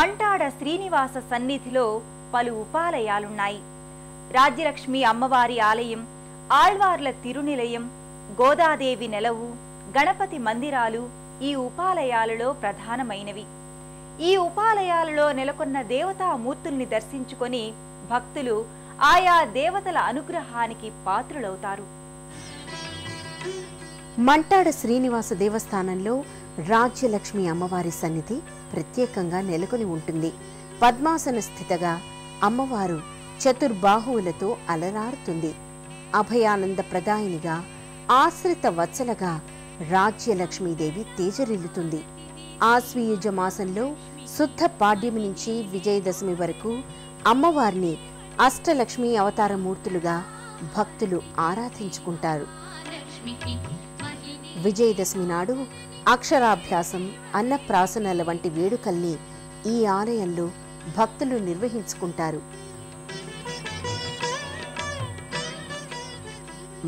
మంటాడ శ్రీనివాస సన్నిధిలో పలు ఉపాలయాలున్నాయి. రాజ్యలక్ష్మి అమ్మవారి ఆలయం, ఆళ్వార్ల తిరునిలయం, గోదాదేవి నెలవు, గణపతి మందిరాలు ఈ ఉపాలయాలలో ప్రధానమైనవి. ఈ ఉపాలయాలలో నెలకొన్న దేవతామూర్తుల్ని దర్శించుకొని భక్తులు ఆయా దేవతల అనుగ్రహానికి పాత్రులవుతారు. మంటాడ శ్రీనివాస దేవస్థానంలో రాజ్యలక్ష్మి అమ్మవారి సన్నిధి ప్రత్యేకంగా నెలకొని ఉంటుంది. పద్మాసన స్థితగా అమ్మవారు చతుర్బాహువులతో అలరారుతుంది. అభయానంద ప్రదాయినిగా, ఆశ్రిత వత్సలగా రాజ్యలక్ష్మీదేవి తేజరిల్లుతుంది. ఆశ్వీయుజ మాసంలో శుద్ధ పాడ్యమి నుంచి విజయదశమి వరకు అమ్మవారిని అష్టలక్ష్మి అవతారమూర్తులుగా భక్తులు ఆరాధించుకుంటారు. విజయదశమి నాడు అక్షరాభ్యాసం, అన్నప్రాసనల వంటి వేడుకల్ని ఈ ఆలయంలో భక్తులు నిర్వహించుకుంటారు.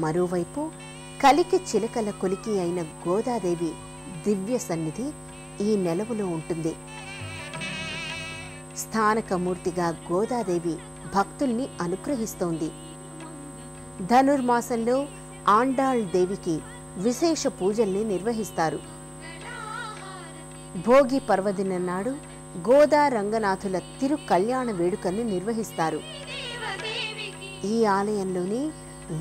మరోవైపు కలికి చిలకల కొలికి అయిన గోదాదేవి దివ్య సన్నిధి ఈ నెలవులో ఉంటుంది. స్థానకమూర్తిగా గోదాదేవి భక్తుల్ని అనుగ్రహిస్తోంది. ధనుర్మాసంలో ఆండాళ్ దేవికి విశేష పూజల్ని నిర్వహిస్తారు. భోగి పర్వదినం నాడు గోదా రంగనాథుల తిరు కళ్యాణ వేడుకను నిర్వహిస్తారు. ఈ ఆలయంలోని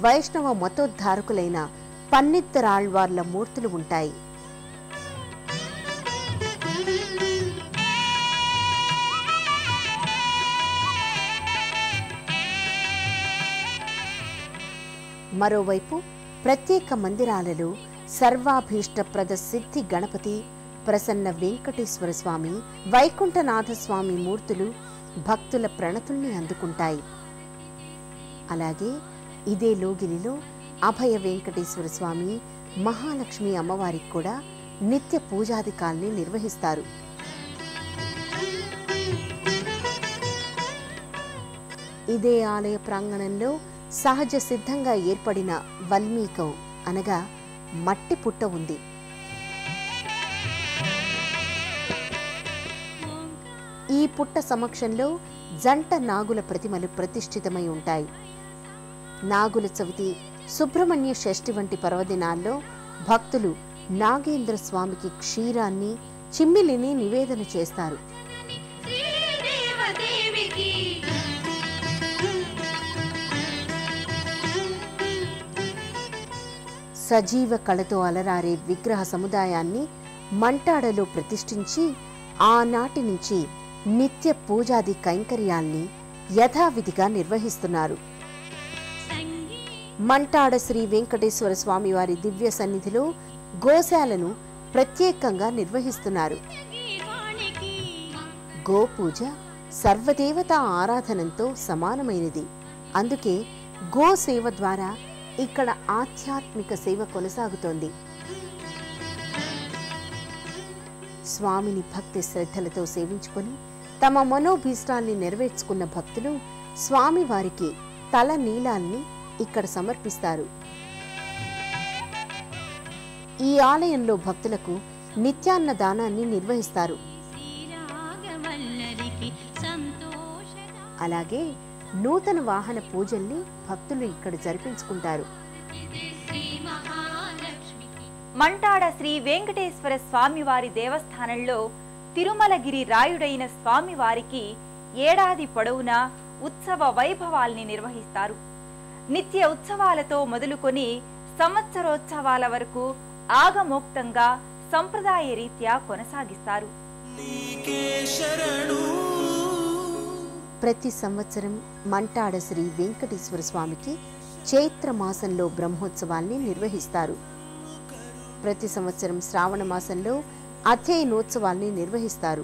వైష్ణవ మతోద్ధారకులైన పన్నిద్దరాళ్వార్ల మూర్తులు ఉంటాయి. మరోవైపు ప్రత్యేక మందిరాలలో సర్వాభీష్టప్రద సిద్ధి గణపతి, ప్రసన్న వెంకటేశ్వర స్వామి, వైకుంఠనాథస్వామి మూర్తులు భక్తుల ప్రణతుల్ని అందుకుంటాయి. అలాగే ఇదే లోగిలిలో అభయ వెంకటేశ్వర స్వామి, మహాలక్ష్మి అమ్మవారికి కూడా నిత్య పూజాధికాల్ని నిర్వహిస్తారు. ఇదే ఆలయ ప్రాంగణంలో సహజ సిద్ధంగా ఏర్పడిన వల్మీకం అనగా మట్టి పుట్ట ఉంది. ఈ పుట్ట సమక్షంలో జంట నాగుల ప్రతిమలు ప్రతిష్ఠితమై ఉంటాయి. నాగుల చవితి, సుబ్రహ్మణ్య షష్ఠి వంటి పర్వదినాల్లో భక్తులు నాగేంద్ర స్వామికి క్షీరాన్ని, చిమ్మిలిని నివేదన చేస్తారు. సజీవ కళతో అలరారే విగ్రహ సముదాయాన్ని మంటాడలో ప్రతిష్ఠించి ఆనాటి నుంచి నిత్య పూజాది కైంకర్యాల్ని యథావిధిగా నిర్వహిస్తున్నారు. మంటాడ శ్రీ వెంకటేశ్వర స్వామివారి దివ్య సన్నిధిలో గోశాలను ప్రత్యేకంగా నిర్వహిస్తున్నారు. గోపూజ సర్వదేవతా ఆరాధనంతో సమానమైనది. అందుకే గోసేవ ద్వారా ఇక్కడ ఆధ్యాత్మిక సేవ కొనసాగుతోంది. స్వామిని భక్తి శ్రద్ధలతో సేవించుకొని తమ మనోభీష్టాన్ని నెరవేర్చుకున్న భక్తులు స్వామివారికి తల నీలాల్ని ఇక్కడ సమర్పిస్తారు. ఈ ఆలయంలో భక్తులకు నిత్యాన్న దానాన్ని నిర్వహిస్తారు. అలాగే నూతన వాహన పూజల్ని భక్తులు ఇక్కడ జరిపించుకుంటారు. మంటాడ శ్రీ వెంకటేశ్వర స్వామివారి దేవస్థానంలో తిరుమలగిరి రాయుడైన స్వామివారికి ఏడాది పొడవునా ఉత్సవ వైభవాల్ని నిర్వహిస్తారు. నిత్య ఉత్సవాలతో మొదలుకొని సంవత్సరోత్సవాల వరకు ఆగమోక్తంగా సంప్రదాయ రీత్యా కొనసాగిస్తారు. ప్రతి సంవత్సరం మంటాడ శ్రీ వెంకటేశ్వర స్వామికి చైత్ర మాసంలో బ్రహ్మోత్సవాల్ని నిర్వహిస్తారు. ప్రతి సంవత్సరం శ్రావణ మాసంలో అధ్యయనోత్సవాల్ని నిర్వహిస్తారు.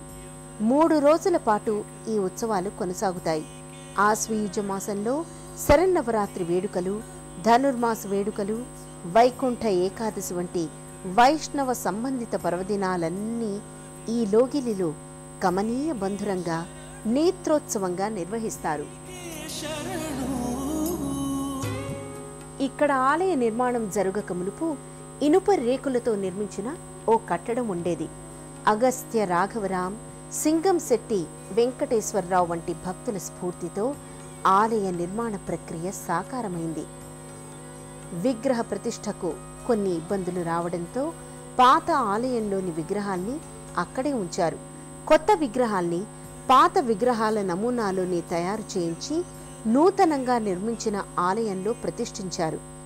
3 రోజుల పాటు ఈ ఉత్సవాలు కొనసాగుతాయి. ఆశ్వయుజ మాసంలో శరన్నవరాత్రి వేడుకలు, ధనుర్మాస వేడుకలు, వైకుంఠ ఏకాదశి వంటి వైష్ణవ సంబంధిత పర్వదినాలన్నీ ఈ లోగిలిలో కమనీయ బంధురంగా నేత్రోత్సవంగా నిర్వహిస్తారు. ఇక్కడ ఆలయ నిర్మాణం జరుగక మునుపు ఇనుప రేకులతో నిర్మించిన ఓ కట్టడం ఉండేది. అగస్త్య రాఘవరాం సింగంశెట్టి వెంకటేశ్వరరావు వంటి భక్తుల స్ఫూర్తితో ఆలయ నిర్మాణ ప్రక్రియ సాకారమైంది. విగ్రహ ప్రతిష్టకు కొన్ని ఇబ్బందులు రావడంతో పాత ఆలయంలోని విగ్రహాల్ని అక్కడే ఉంచారు. కొత్త విగ్రహాల్ని పాత విగ్రహాల నమూనాలోనే తయారు చేయించి నూతనంగా నిర్మించిన ఆలయంలో ప్రతిష్ఠించారు.